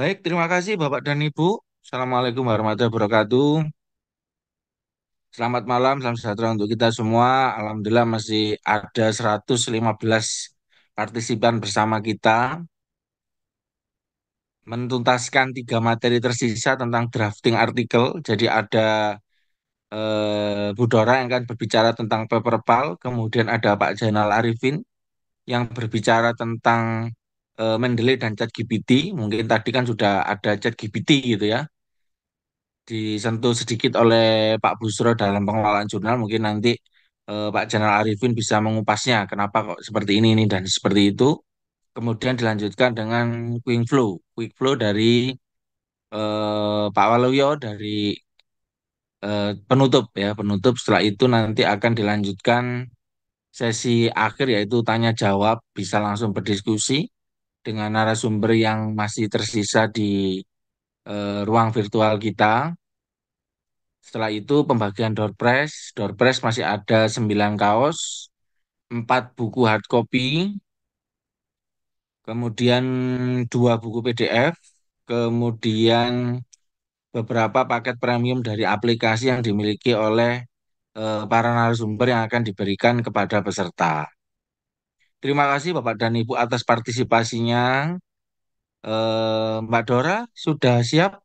Baik, terima kasih Bapak dan Ibu. Assalamualaikum warahmatullahi wabarakatuh. Selamat malam, salam sejahtera untuk kita semua. Alhamdulillah masih ada 115 partisipan bersama kita menuntaskan tiga materi tersisa tentang drafting artikel. Jadi ada Bu Dora yang akan berbicara tentang paperpal, kemudian ada Pak Zainal Arifin yang berbicara tentang Mendeley dan ChatGPT. Mungkin tadi kan sudah ada ChatGPT gitu ya, disentuh sedikit oleh Pak Busro dalam pengelolaan jurnal. Mungkin nanti Pak Jenderal Arifin bisa mengupasnya kenapa kok seperti ini dan seperti itu. Kemudian dilanjutkan dengan quick flow dari Pak Waluyo dari penutup ya, penutup. Setelah itu nanti akan dilanjutkan sesi akhir yaitu tanya jawab, bisa langsung berdiskusi dengan narasumber yang masih tersisa di ruang virtual kita. Setelah itu pembagian door prize. Door prize masih ada 9 kaos, 4 buku hard copy, kemudian 2 buku PDF, kemudian beberapa paket premium dari aplikasi yang dimiliki oleh para narasumber yang akan diberikan kepada peserta. Terima kasih Bapak dan Ibu atas partisipasinya. Mbak Dora sudah siap?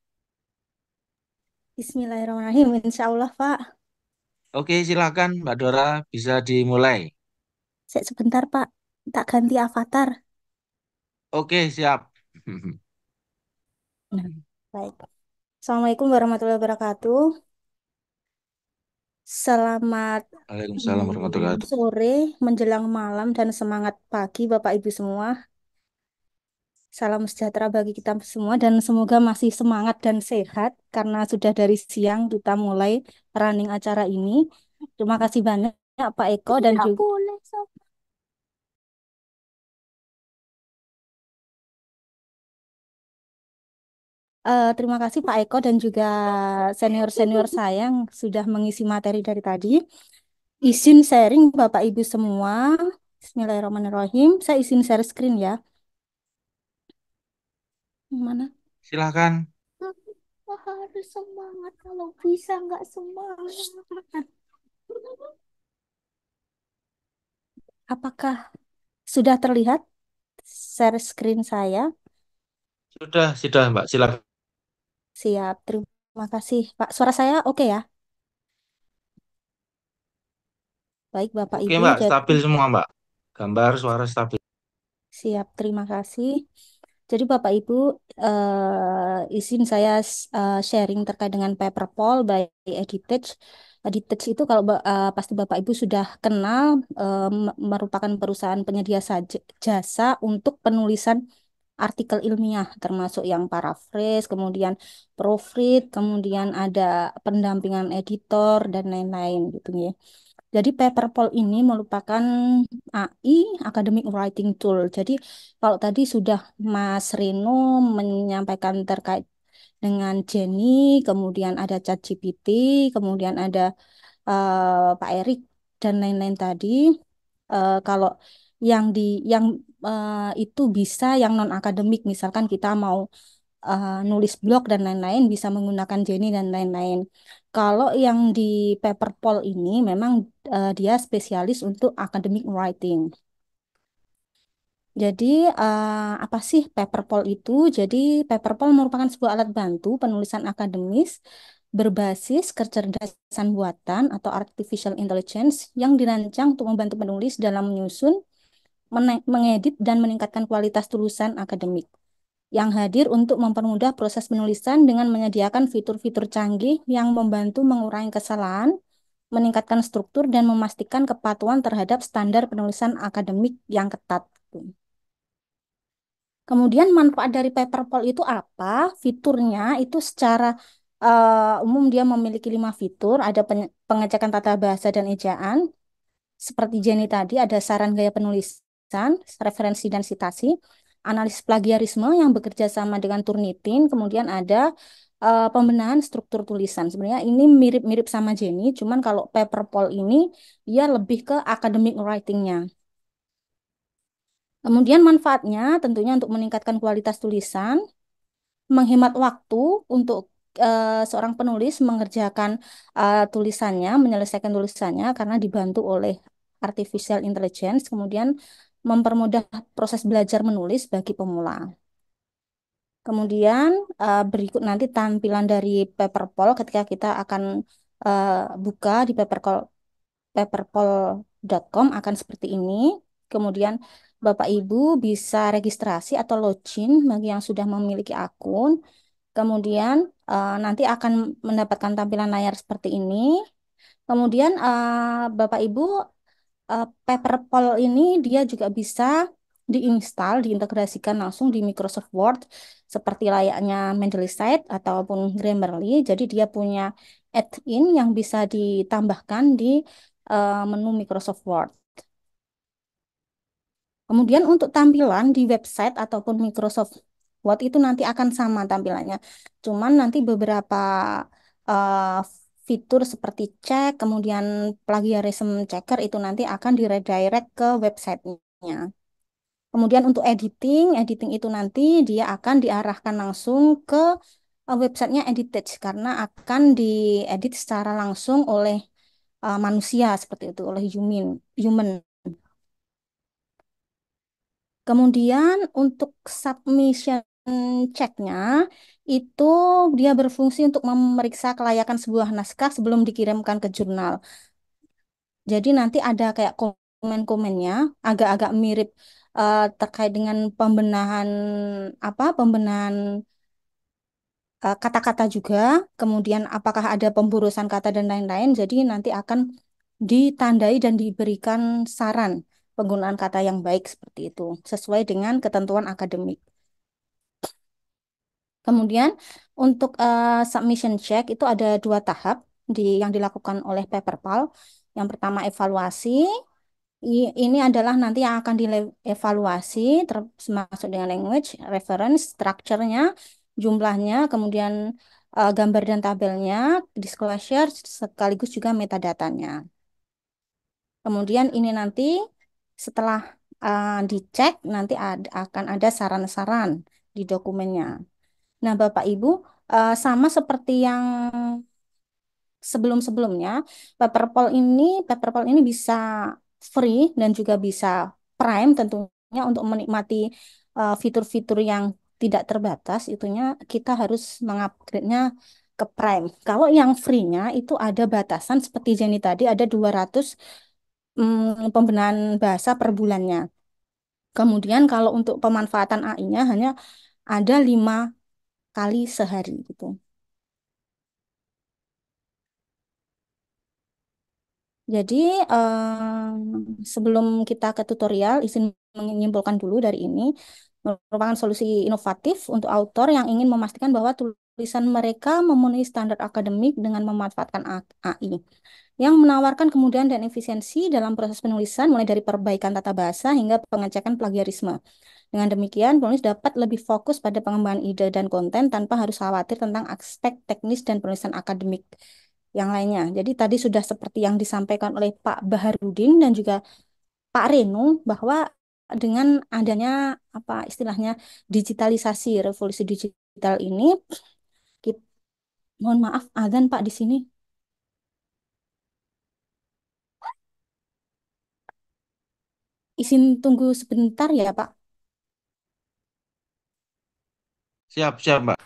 Bismillahirrahmanirrahim. Insya Allah, Pak. Oke, silakan Mbak Dora bisa dimulai. Saya sebentar, Pak. Tak ganti avatar. Oke, siap. Nah, baik. Assalamualaikum warahmatullahi wabarakatuh. Selamat Waalaikumsalam warahmatullahi wabarakatuh. sore, menjelang malam, dan semangat pagi, Bapak Ibu semua. Salam sejahtera bagi kita semua, dan semoga masih semangat dan sehat karena sudah dari siang kita mulai running acara ini. Terima kasih banyak, Pak Eko, dan juga. Terima kasih Pak Eko dan juga senior-senior saya yang sudah mengisi materi dari tadi. Izin sharing Bapak Ibu semua. Bismillahirrahmanirrahim. Saya izin share screen ya. Mana? Silakan. Harus semangat kalau bisa nggak semangat. Apakah sudah terlihat share screen saya? Sudah Mbak, silakan. Siap. Terima kasih Pak. Suara saya oke ya? Baik Bapak Oke Ibu. Mbak, Jadi stabil semua Mbak. Gambar suara stabil. siap. Terima kasih. Jadi Bapak Ibu, izin saya sharing terkait dengan paper poll by Editech. Editech itu kalau pasti Bapak Ibu sudah kenal, merupakan perusahaan penyedia jasa untuk penulisan artikel ilmiah, termasuk yang paraphrase, kemudian proofread, kemudian ada pendampingan editor dan lain-lain gitu ya. Jadi paper poll ini merupakan AI Academic Writing Tool. Jadi kalau tadi sudah Mas Reno menyampaikan terkait dengan Jenny, kemudian ada ChatGPT, kemudian ada Pak Erik dan lain-lain tadi. Kalau yang di yang itu bisa yang non akademik, misalkan kita mau nulis blog dan lain-lain bisa menggunakan Jenny dan lain-lain. Kalau yang di paper poll ini memang dia spesialis untuk academic writing. Jadi apa sih paper poll itu? Jadi paper poll merupakan sebuah alat bantu penulisan akademis berbasis kecerdasan buatan atau artificial intelligence yang dirancang untuk membantu penulis dalam menyusun, mengedit, dan meningkatkan kualitas tulisan akademik yang hadir untuk mempermudah proses penulisan dengan menyediakan fitur-fitur canggih yang membantu mengurangi kesalahan, meningkatkan struktur, dan memastikan kepatuhan terhadap standar penulisan akademik yang ketat. Kemudian manfaat dari paper poll itu apa? Fiturnya itu secara umum dia memiliki 5 fitur. Ada pengecekan tata bahasa dan ejaan. Seperti Jenny tadi, ada saran gaya penulisan, referensi dan sitasi, analisis plagiarisme yang bekerja sama dengan Turnitin, kemudian ada pembenahan struktur tulisan. Sebenarnya ini mirip-mirip sama Jenny, cuman kalau paper poll ini dia lebih ke academic writing-nya. Kemudian manfaatnya tentunya untuk meningkatkan kualitas tulisan, menghemat waktu untuk seorang penulis mengerjakan tulisannya, menyelesaikan tulisannya karena dibantu oleh artificial intelligence, kemudian mempermudah proses belajar menulis bagi pemula. Kemudian berikut nanti tampilan dari Paperpole ketika kita akan eh, buka di paperpole.com akan seperti ini. Kemudian Bapak Ibu bisa registrasi atau login bagi yang sudah memiliki akun. Kemudian nanti akan mendapatkan tampilan layar seperti ini. Kemudian Bapak Ibu Paperpole ini dia juga bisa diinstal, diintegrasikan langsung di Microsoft Word seperti layaknya Mendeley Site ataupun Grammarly. Jadi dia punya add-in yang bisa ditambahkan di menu Microsoft Word. Kemudian untuk tampilan di website ataupun Microsoft Word itu nanti akan sama tampilannya. Cuman nanti beberapa eh, fitur seperti cek, kemudian plagiarism checker itu nanti akan diredirect ke websitenya. Kemudian untuk editing itu nanti dia akan diarahkan langsung ke websitenya Editage karena akan diedit secara langsung oleh manusia seperti itu, oleh human. Kemudian untuk submission checknya itu dia berfungsi untuk memeriksa kelayakan sebuah naskah sebelum dikirimkan ke jurnal. Jadi nanti ada kayak komen-komennya agak-agak mirip terkait dengan pembenahan kata-kata juga, kemudian apakah ada pemburusan kata dan lain-lain. Jadi nanti akan ditandai dan diberikan saran penggunaan kata yang baik seperti itu, sesuai dengan ketentuan akademik. Kemudian untuk submission check itu ada dua tahap yang dilakukan oleh Paperpal. Yang pertama evaluasi. Ini adalah nanti yang akan dievaluasi termasuk dengan language, reference, structure-nya, jumlahnya, kemudian gambar dan tabelnya, disclosure, sekaligus juga metadatanya. Kemudian ini nanti setelah dicek, nanti akan ada saran-saran di dokumennya. Nah, Bapak Ibu, sama seperti yang sebelum-sebelumnya, Paperpole ini bisa free dan juga bisa Prime tentunya untuk menikmati fitur-fitur yang tidak terbatas, itunya kita harus mengupgrade-nya ke Prime. Kalau yang free-nya itu ada batasan seperti Jenny tadi ada 200 pembenahan bahasa per bulannya. Kemudian kalau untuk pemanfaatan AI-nya hanya ada 5 kali sehari gitu. Jadi, sebelum kita ke tutorial, izin menyimpulkan dulu dari ini, merupakan solusi inovatif untuk autor yang ingin memastikan bahwa tulisan mereka memenuhi standar akademik dengan memanfaatkan AI, yang menawarkan kemudahan dan efisiensi dalam proses penulisan, mulai dari perbaikan tata bahasa hingga pengecekan plagiarisme. Dengan demikian, penulis dapat lebih fokus pada pengembangan ide dan konten tanpa harus khawatir tentang aspek teknis dan penulisan akademik yang lainnya. Jadi tadi sudah seperti yang disampaikan oleh Pak Baharudin dan juga Pak Reno bahwa dengan adanya apa istilahnya digitalisasi revolusi digital ini, kita, mohon maaf azan Pak di sini. Izin tunggu sebentar ya Pak. Siap, siap, Mbak.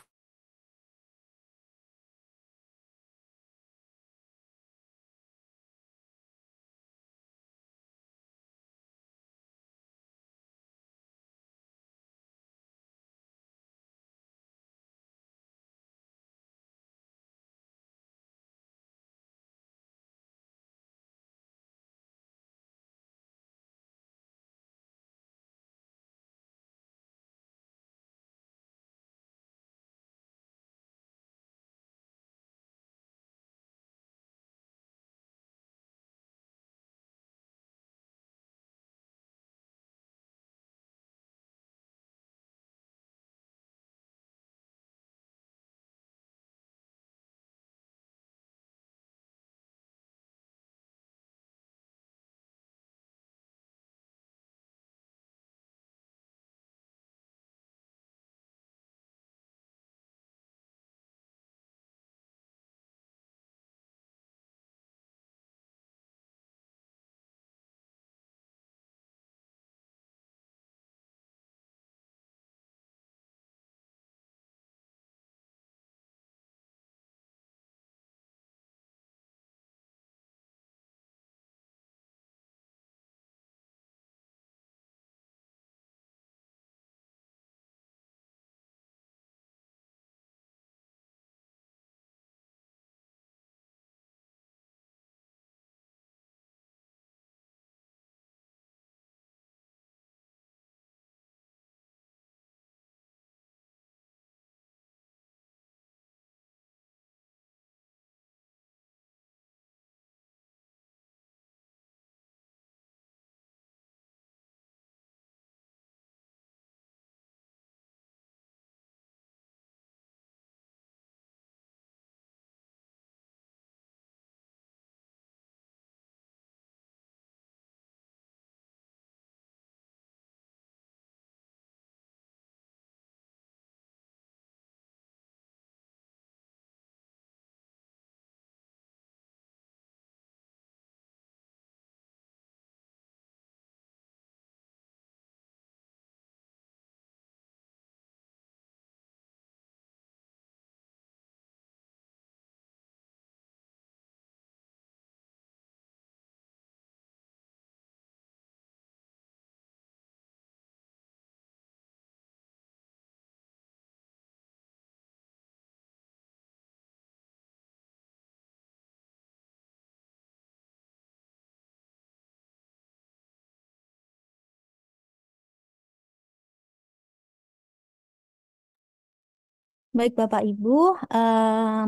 Baik Bapak Ibu,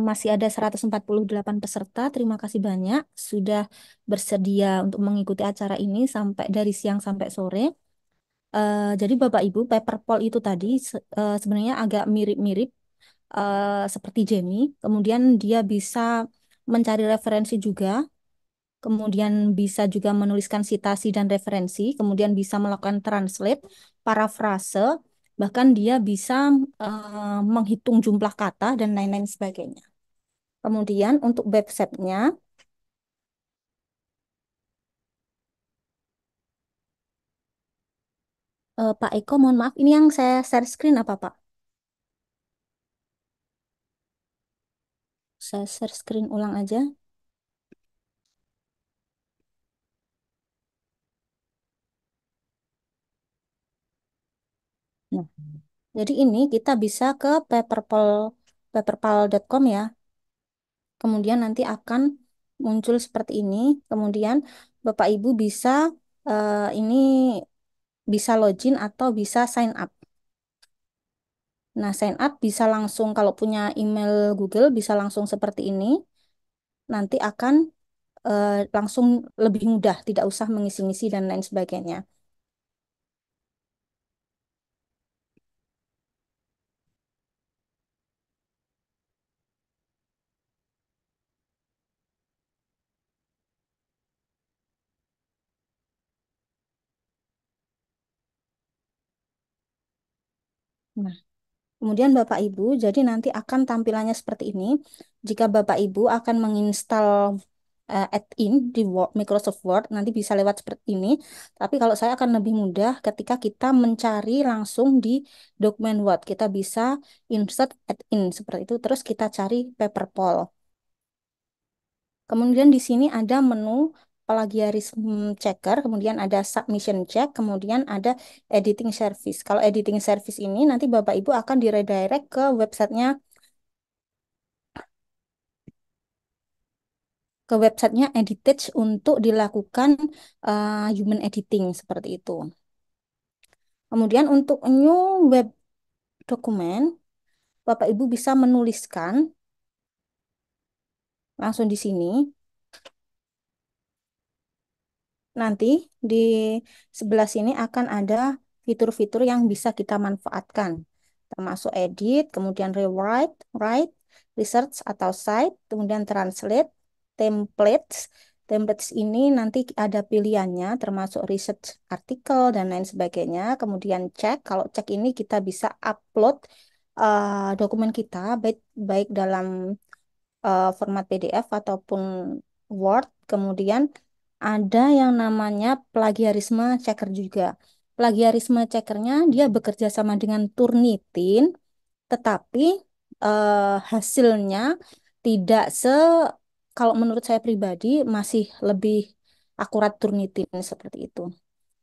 masih ada 148 peserta. Terima kasih banyak sudah bersedia untuk mengikuti acara ini sampai dari siang sampai sore. Jadi Bapak Ibu, paper poll itu tadi sebenarnya agak mirip-mirip seperti Jamie. Kemudian dia bisa mencari referensi juga, kemudian bisa juga menuliskan citasi dan referensi, kemudian bisa melakukan translate, parafrase, bahkan dia bisa menghitung jumlah kata dan lain-lain sebagainya. Kemudian untuk websitenya, Pak Eko, mohon maaf, ini yang saya share screen apa Pak? Saya share screen ulang aja. Nah, jadi ini kita bisa ke paperpal.com ya. Kemudian nanti akan muncul seperti ini. Kemudian Bapak Ibu bisa ini bisa login atau bisa sign up. Nah, sign up bisa langsung kalau punya email Google bisa langsung seperti ini. Nanti akan langsung lebih mudah, tidak usah mengisi-ngisi dan lain sebagainya. Nah, kemudian Bapak Ibu, jadi nanti akan tampilannya seperti ini. Jika Bapak Ibu akan menginstal add-in di Microsoft Word, nanti bisa lewat seperti ini. Tapi kalau saya akan lebih mudah ketika kita mencari langsung di dokumen Word. Kita bisa insert add-in seperti itu, terus kita cari paper poll. Kemudian di sini ada menu plagiarism checker, kemudian ada submission check, kemudian ada editing service. Kalau editing service ini nanti Bapak Ibu akan diredirect ke websitenya Editage untuk dilakukan human editing seperti itu. Kemudian untuk new web dokumen, Bapak Ibu bisa menuliskan langsung di sini. Nanti di sebelah sini akan ada fitur-fitur yang bisa kita manfaatkan, termasuk edit, kemudian rewrite, write, research atau cite, kemudian translate, templates. Templates ini nanti ada pilihannya, termasuk research artikel dan lain sebagainya. Kemudian cek, kalau cek ini kita bisa upload dokumen kita, baik baik dalam format PDF ataupun Word. Kemudian ada yang namanya plagiarisme checker juga. Plagiarisme checkernya dia bekerja sama dengan Turnitin, tetapi hasilnya tidak kalau menurut saya pribadi masih lebih akurat Turnitin seperti itu.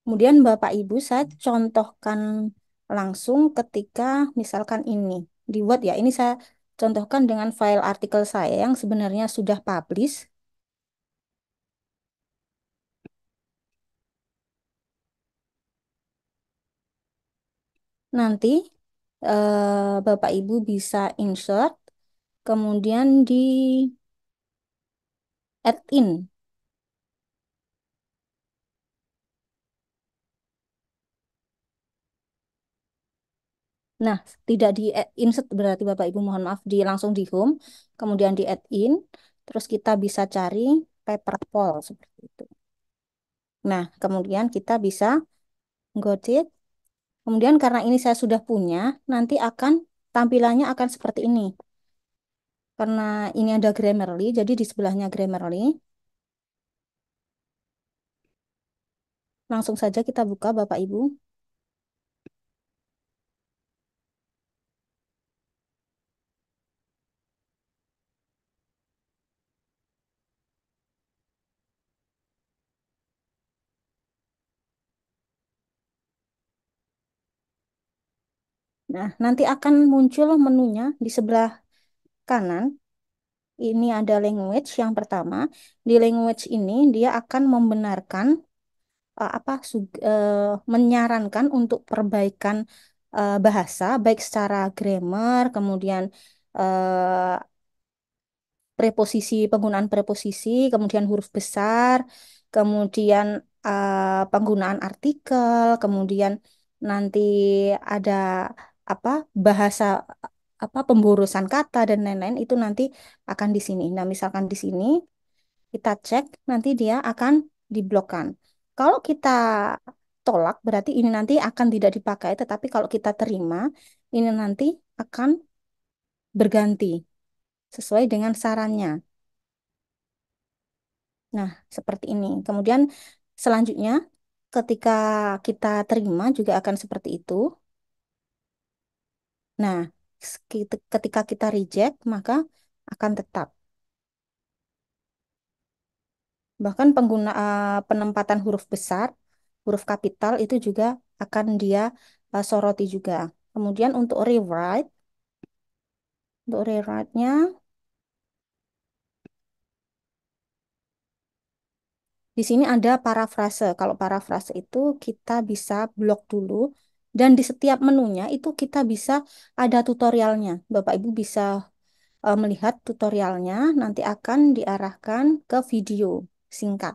Kemudian Bapak Ibu saya contohkan langsung ketika misalkan ini di Word ya. Ini saya contohkan dengan file artikel saya yang sebenarnya sudah publish. Nanti Bapak Ibu bisa insert, kemudian di add in. Nah, tidak di insert berarti Bapak Ibu mohon maaf di langsung di home, kemudian di add in, terus kita bisa cari paper poll seperti itu. Nah, kemudian kita bisa got it. Kemudian karena ini saya sudah punya, nanti akan tampilannya akan seperti ini. Karena ini ada Grammarly, jadi di sebelahnya Grammarly. Langsung saja kita buka Bapak Ibu. Nah, nanti akan muncul menunya di sebelah kanan. Ini ada language yang pertama. Di language ini dia akan membenarkan menyarankan untuk perbaikan bahasa, baik secara grammar, kemudian eh, preposisi, penggunaan preposisi, kemudian huruf besar, kemudian penggunaan artikel, kemudian nanti ada apa bahasa apa pemborosan kata dan lain-lain itu nanti akan di sini. Nah, misalkan di sini kita cek nanti dia akan diblokkan. Kalau kita tolak berarti ini nanti akan tidak dipakai, tetapi kalau kita terima ini nanti akan berganti sesuai dengan sarannya. Nah, seperti ini. Kemudian selanjutnya ketika kita terima juga akan seperti itu. Nah, ketika kita reject maka akan tetap. Bahkan penempatan huruf besar, huruf kapital itu juga akan dia soroti juga. Kemudian untuk rewrite-nya di sini ada parafrase. Kalau parafrase itu kita bisa blok dulu dan di setiap menunya itu kita bisa ada tutorialnya. Bapak Ibu bisa melihat tutorialnya nanti akan diarahkan ke video singkat.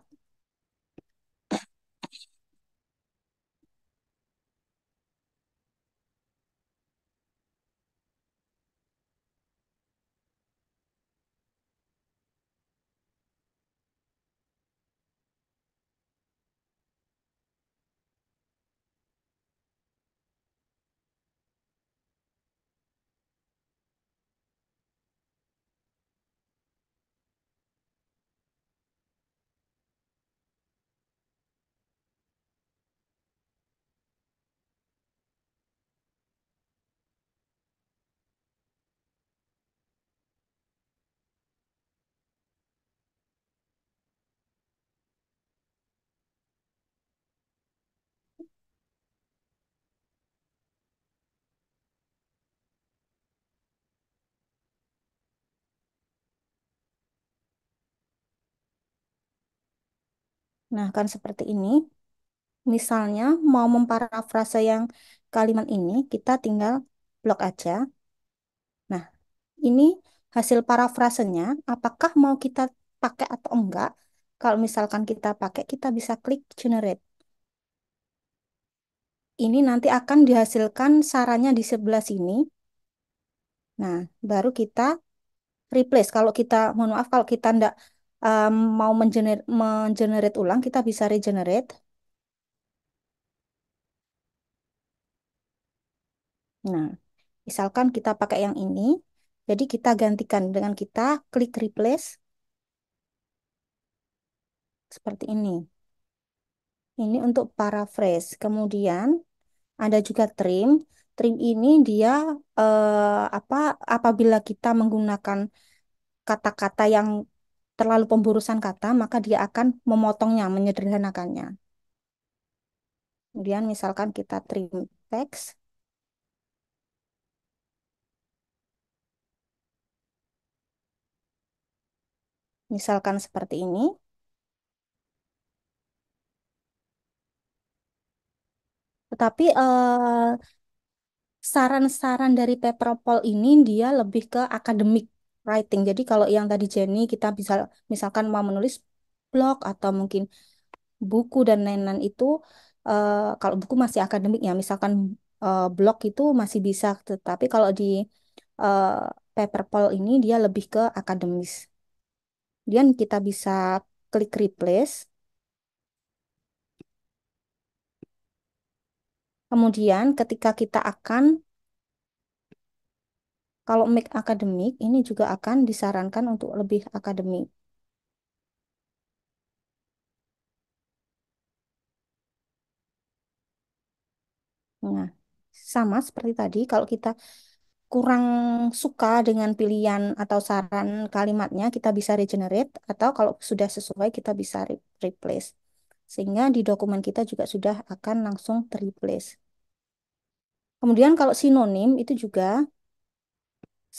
Nah, kan seperti ini. Misalnya mau memparafrase yang kalimat ini, kita tinggal blok aja. Nah, ini hasil parafrasenya, apakah mau kita pakai atau enggak? Kalau misalkan kita pakai, kita bisa klik generate. Ini nanti akan dihasilkan sarannya di sebelah sini. Nah, baru kita replace. Kalau kita, mohon maaf, kalau kita enggak mau mengenerate ulang, kita bisa regenerate. Nah, misalkan kita pakai yang ini, jadi kita gantikan dengan kita klik replace seperti ini. Ini untuk paraphrase. Kemudian ada juga trim. Trim ini dia apa apabila kita menggunakan kata-kata yang terlalu pemburusan kata, maka dia akan memotongnya, menyederhanakannya. Kemudian misalkan kita trim teks, misalkan seperti ini. Tetapi saran-saran dari Pepperpol ini dia lebih ke academic writing. Jadi kalau yang tadi Jenny kita bisa misalkan mau menulis blog atau mungkin buku dan lain-lain itu kalau buku masih akademik ya, misalkan blog itu masih bisa. Tetapi kalau di uh, Pepperpol ini dia lebih ke akademis. Kemudian kita bisa klik replace. Kemudian ketika kita akan kalau make akademik ini juga akan disarankan untuk lebih akademik. Nah, sama seperti tadi, kalau kita kurang suka dengan pilihan atau saran kalimatnya, kita bisa regenerate, atau kalau sudah sesuai, kita bisa replace. Sehingga di dokumen kita juga sudah akan langsung terreplace. Kemudian kalau sinonim itu juga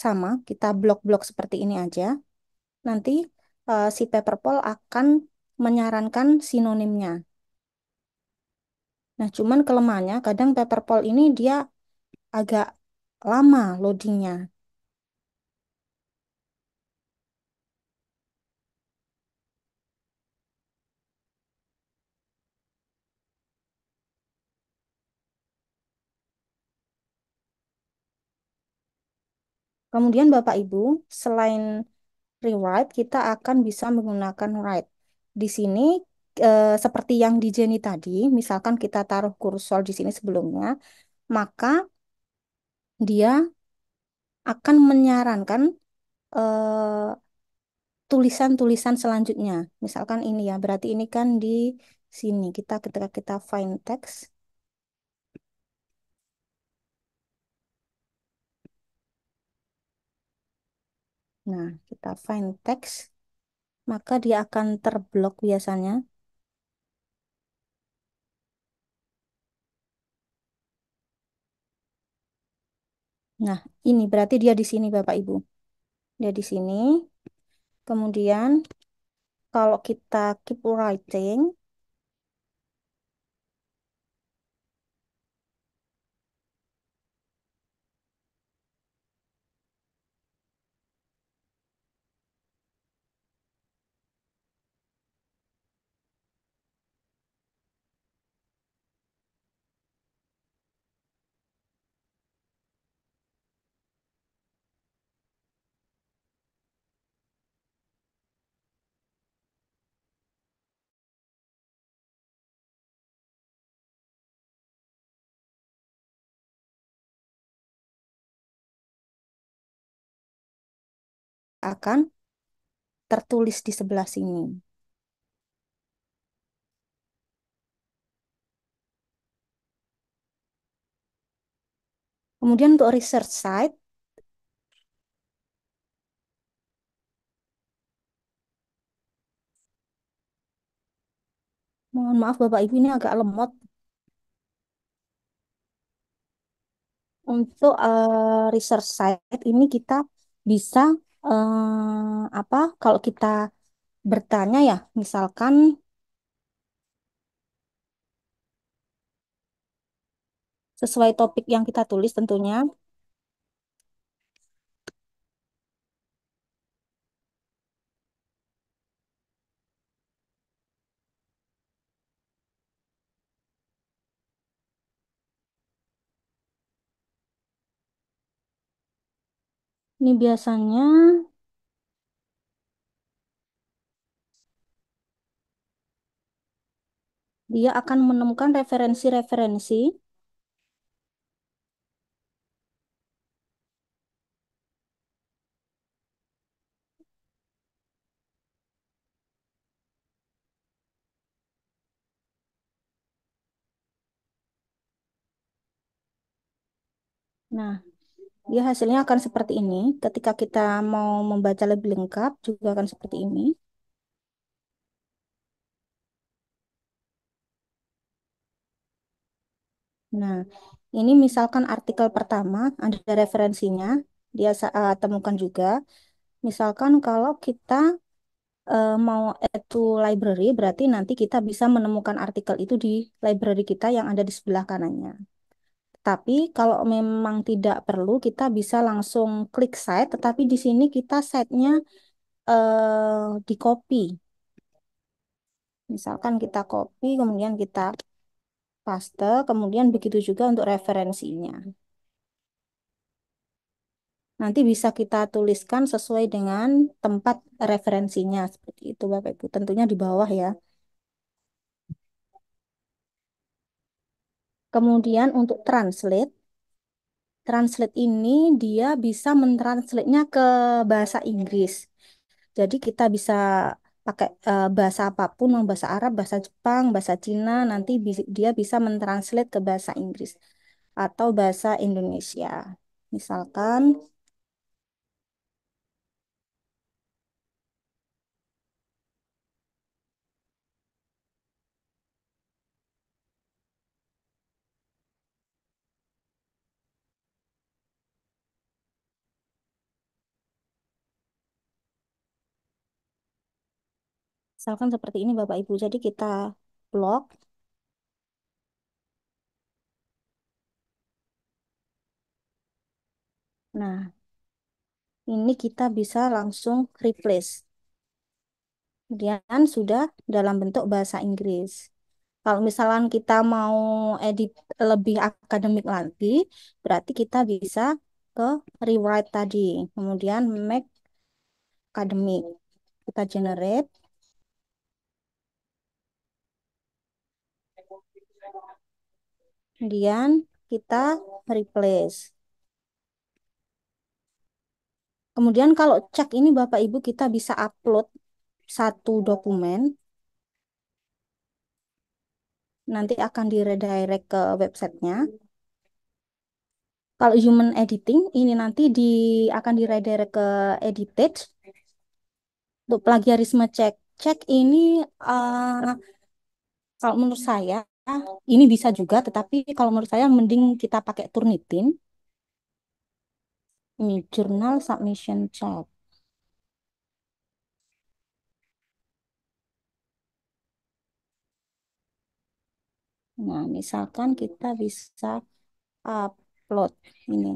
sama, kita blok-blok seperti ini aja. Nanti si Paperpol akan menyarankan sinonimnya. Nah, cuman kelemahannya kadang Paperpol ini dia agak lama loadingnya. Kemudian Bapak Ibu, selain rewrite, kita akan bisa menggunakan write. Di sini seperti yang di Jenny tadi, misalkan kita taruh kursor di sini sebelumnya, maka dia akan menyarankan eh, tulisan-tulisan selanjutnya. Misalkan ini ya, berarti ini kan di sini kita ketika kita find text, nah kita find text, maka dia akan terblok biasanya. Nah, ini berarti dia di sini Bapak Ibu. Dia di sini. Kemudian kalau kita keep writing, akan tertulis di sebelah sini. Kemudian untuk research site, mohon maaf Bapak Ibu ini agak lemot. Untuk research site ini kita bisa apa? Kalau kita bertanya ya, misalkan sesuai topik yang kita tulis tentunya. Ini biasanya dia akan menemukan referensi-referensi. Nah, dia hasilnya akan seperti ini. Ketika kita mau membaca lebih lengkap, juga akan seperti ini. Nah, ini misalkan artikel pertama, ada referensinya, dia temukan juga. Misalkan kalau kita mau add to library, berarti nanti kita bisa menemukan artikel itu di library kita yang ada di sebelah kanannya. Tapi kalau memang tidak perlu, kita bisa langsung klik site, tetapi di sini kita site-nya di copy. Misalkan kita copy, kemudian kita paste, kemudian begitu juga untuk referensinya. Nanti bisa kita tuliskan sesuai dengan tempat referensinya, seperti itu Bapak Ibu. Tentunya di bawah ya. Kemudian untuk translate, translate ini dia bisa mentranslate-nya ke bahasa Inggris. Jadi kita bisa pakai bahasa apapun, mau bahasa Arab, bahasa Jepang, bahasa Cina, nanti dia bisa mentranslate ke bahasa Inggris atau bahasa Indonesia. Misalkan, misalkan seperti ini Bapak Ibu. Jadi kita blok. Nah, ini kita bisa langsung replace. Kemudian sudah dalam bentuk bahasa Inggris. Kalau misalkan kita mau edit lebih akademik lagi, berarti kita bisa ke rewrite tadi. Kemudian make academic. Kita generate. Kemudian kita replace. Kemudian kalau cek ini Bapak Ibu kita bisa upload satu dokumen, nanti akan di redirect ke websitenya. Kalau human editing ini nanti akan di redirect ke Editage. Untuk plagiarisme cek, cek ini kalau menurut saya ini bisa juga, tetapi kalau menurut saya mending kita pakai Turnitin. Ini Journal Submission Check. Nah, misalkan kita bisa upload ini.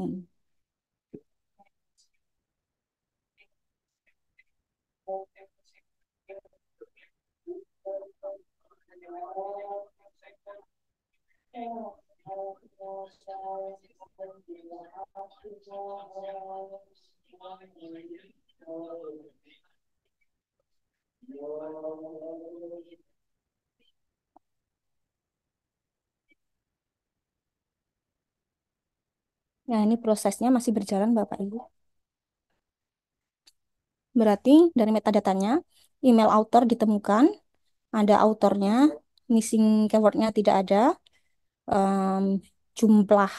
Nah, ini prosesnya masih berjalan, Bapak Ibu. Berarti dari metadatanya, email author ditemukan, ada autornya, missing keywordnya tidak ada, em, jumlah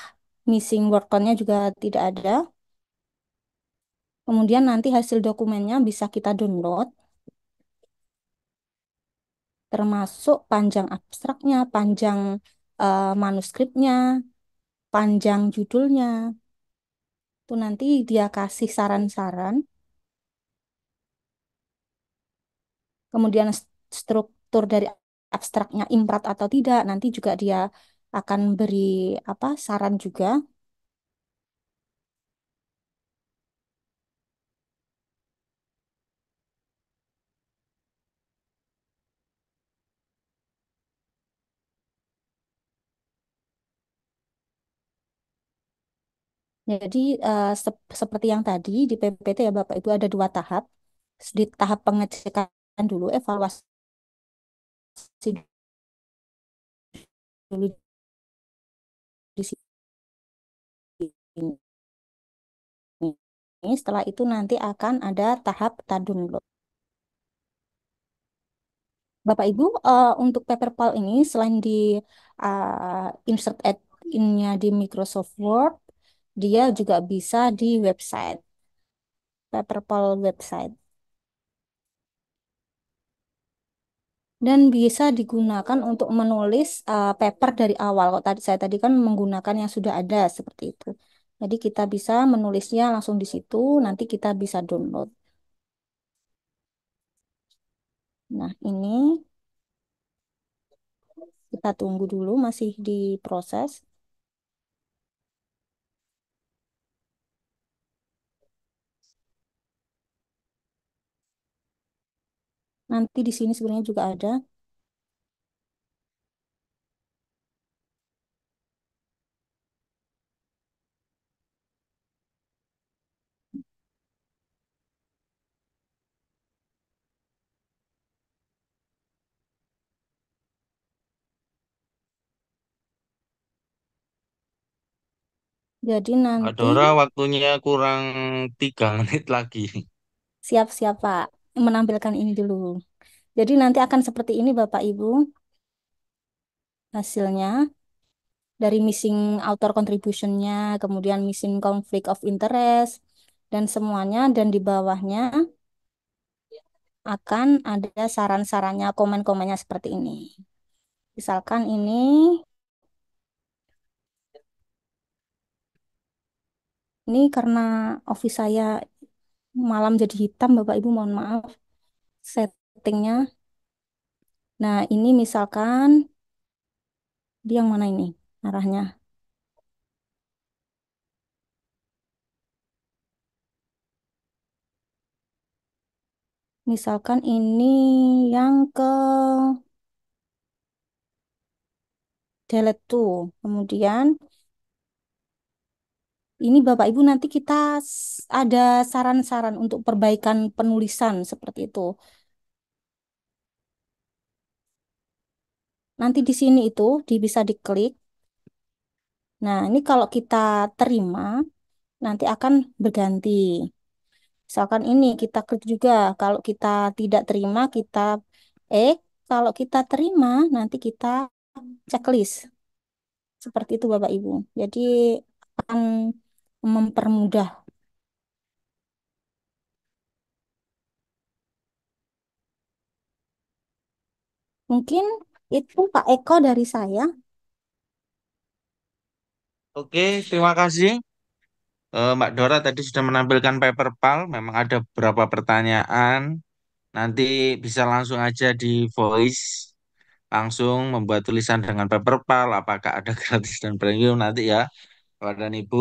missing word count-nya juga tidak ada. Kemudian nanti hasil dokumennya bisa kita download, termasuk panjang abstraknya, panjang manuskripnya, panjang judulnya. Itu nanti dia kasih saran-saran. Kemudian struktur dari abstraknya imprat atau tidak, nanti juga dia akan beri apa saran juga. Jadi seperti yang tadi di PPT ya Bapak Ibu ada dua tahap. Di tahap pengecekan dulu, evaluasi dulu di sini. Setelah itu nanti akan ada tahap download. Bapak Ibu, untuk Paperpal ini selain di insert add-in-nya di Microsoft Word, dia juga bisa di website, Paperpal website. Dan bisa digunakan untuk menulis paper dari awal. Kalau tadi saya tadi kan menggunakan yang sudah ada seperti itu. Jadi kita bisa menulisnya langsung di situ, nanti kita bisa download. Nah, ini kita tunggu dulu masih diproses. Nanti di sini sebenarnya juga ada. Jadi Kak nanti Dora waktunya kurang 3 menit lagi. siap-siap Pak menampilkan ini dulu. Jadi nanti akan seperti ini Bapak Ibu hasilnya dari missing author contribution-nya, kemudian missing conflict of interest dan semuanya dan di bawahnya akan ada saran-sarannya, komen-komennya seperti ini. Misalkan ini karena office saya malam jadi hitam Bapak Ibu mohon maaf settingnya. Nah, ini misalkan dia yang mana ini arahnya? Misalkan ini yang ke delete tuh. Kemudian ini Bapak Ibu nanti kita ada saran-saran untuk perbaikan penulisan seperti itu. Nanti di sini itu bisa diklik. Nah, ini kalau kita terima nanti akan berganti. Misalkan ini kita klik juga. Kalau kita tidak terima eh kalau kita terima nanti kita checklist. Seperti itu Bapak Ibu. Jadi akan mempermudah. Mungkin itu Pak Eko dari saya. Oke, terima kasih. Mbak Dora tadi sudah menampilkan paper PAL. Memang ada beberapa pertanyaan. Nanti bisa langsung aja di voice, langsung membuat tulisan dengan paper PAL. Apakah ada gratis dan premium nanti ya, Bapak dan Ibu.